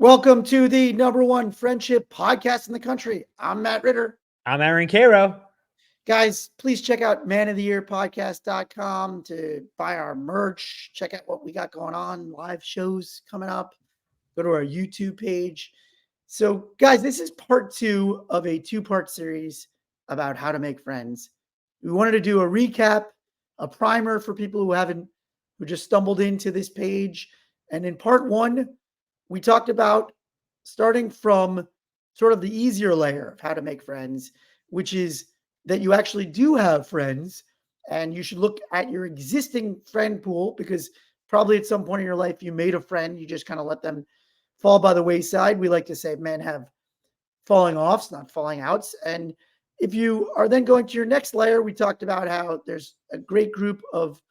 Welcome to the number one friendship podcast in the country. I'm Matt Ritter. I'm Aaron Cairo. Guys, please check out manoftheyearpodcast.com to buy our merch. Check out what we got going on, live shows coming up. Go to our YouTube page. So, guys, this is part two of a two-part series about how to make friends. We wanted to do a recap, a primer for people who just stumbled into this page. And in part one, we talked about starting from sort of the easier layer of how to make friends, which is that you actually do have friends and you should look at your existing friend pool because probably at some point in your life you made a friend, you just kind of let them fall by the wayside. We like to say men have falling offs, not falling outs. And if you are then going to your next layer, we talked about how there's a great group of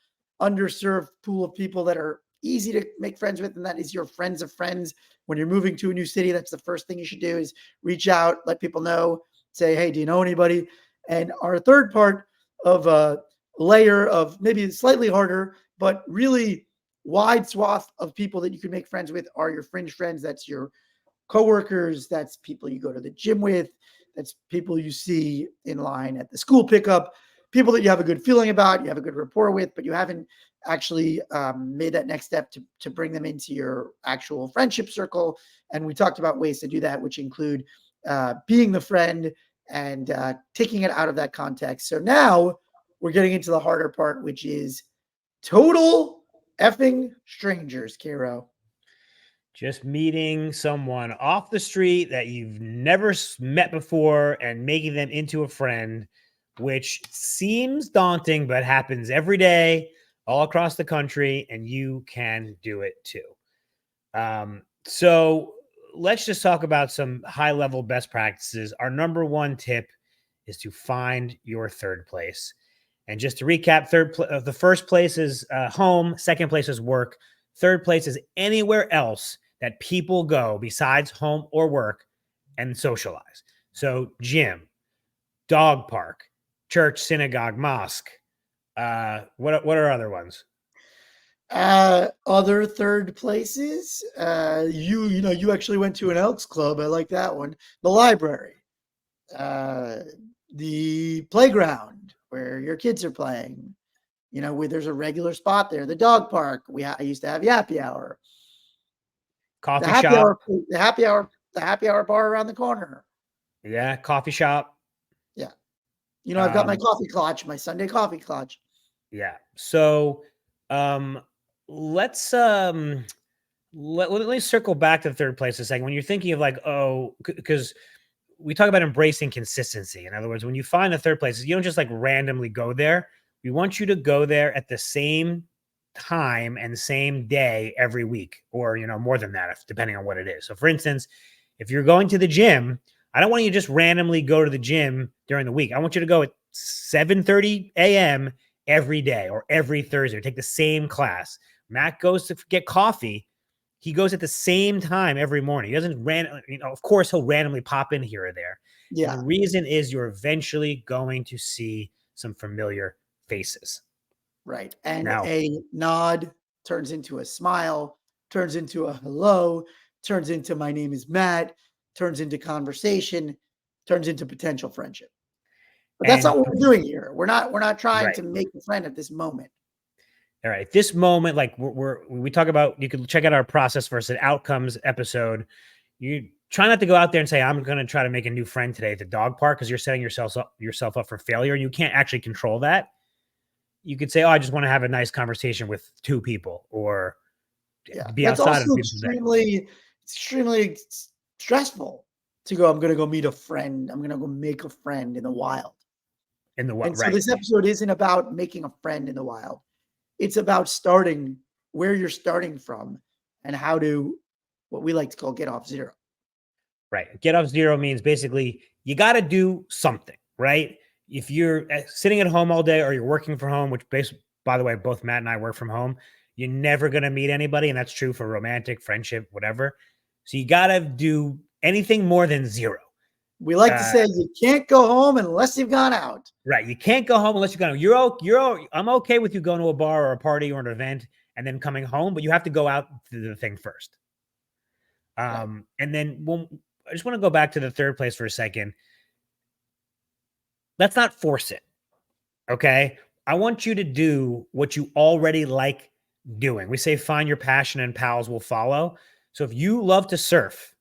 underserved pool of people that are easy to make friends with, and that is your friends of friends. When you're moving to a new city, that's the first thing you should do is reach out, let people know, say, hey, do you know anybody? And our third part of a layer of maybe slightly harder, but really wide swath of people that you can make friends with are your fringe friends. That's your coworkers, that's people you go to the gym with, that's people you see in line at the school pickup, people that you have a good feeling about, you have a good rapport with, but you haven't actually made that next step to bring them into your actual friendship circle. And we talked about ways to do that, which include being the friend and taking it out of that context. So now we're getting into the harder part, which is total effing strangers, Cairo. Just meeting someone off the street that you've never met before and making them into a friend, which seems daunting, but happens every day all across the country, and you can do it too. So let's just talk about some high-level best practices. Our number one tip is to find your third place. And just to recap, the first place is home, second place is work, third place is anywhere else that people go besides home or work and socialize. So gym, dog park, church, synagogue, mosque. What are other ones? Other third places. You actually went to an Elks Club. I like that one. The library, the playground where your kids are playing. Where there's a regular spot there. The dog park. I used to have happy hour. Coffee shop. The happy hour bar around the corner. Yeah, coffee shop. Yeah. I've got my coffee clutch, my Sunday coffee clutch. Yeah. So let's let me circle back to the third place a second. When you're thinking of like, because we talk about embracing consistency. In other words, when you find the third place, you don't just like randomly go there. We want you to go there at the same time and same day every week, or more than that, depending on what it is. So for instance, if you're going to the gym, I don't want you to just randomly go to the gym during the week. I want you to go at 7:30 a.m. every day or every Thursday. Take the same class. Matt goes to get coffee. He goes at the same time every morning. He doesn't of course he'll randomly pop in here or there. Yeah. And the reason is you're eventually going to see some familiar faces. Right. And a nod turns into a smile, turns into a hello, turns into my name is Matt, turns into conversation, turns into potential friendship. But that's not what we're doing here. We're not trying to make a friend at this moment. All right. This moment, like we talk about, you can check out our process versus outcomes episode. You try not to go out there and say, I'm going to try to make a new friend today at the dog park, because you're setting yourself up for failure, and you can't actually control that. You could say, I just want to have a nice conversation with two people, or be outside. That's also extremely stressful to go, I'm going to go meet a friend. I'm going to go make a friend in the wild. So this episode isn't about making a friend in the wild. It's about starting where you're starting from and how to, what we like to call, get off zero. Right. Get off zero means basically you got to do something, right? If you're sitting at home all day or you're working from home, which by the way, both Matt and I work from home, you're never going to meet anybody. And that's true for romantic, friendship, whatever. So you got to do anything more than zero. We like to say you can't go home unless you've gone out. Right. You can't go home unless you've gone out. I'm okay with you going to a bar or a party or an event and then coming home, but you have to go out to the thing first. And then I just want to go back to the third place for a second. Let's not force it. Okay. I want you to do what you already like doing. We say find your passion and pals will follow. So if you love to surf,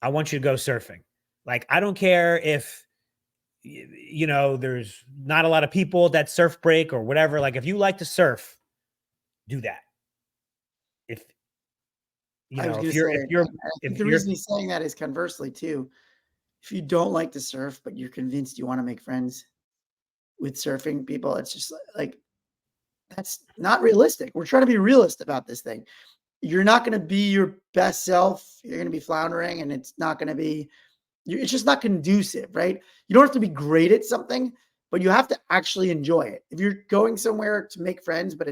I want you to go surfing. Like, I don't care if, there's not a lot of people that surf break or whatever. Like, if you like to surf, do that. If, I was going if to you're, say, if you're, I think if the you're, reason he's saying that is conversely too. If you don't like to surf, but you're convinced you want to make friends with surfing people, it's just like that's not realistic. We're trying to be realist about this thing. You're not going to be your best self. You're going to be floundering, and it's not going to be. It's just not conducive, right? You don't have to be great at something, but you have to actually enjoy it. If you're going somewhere to make friends, but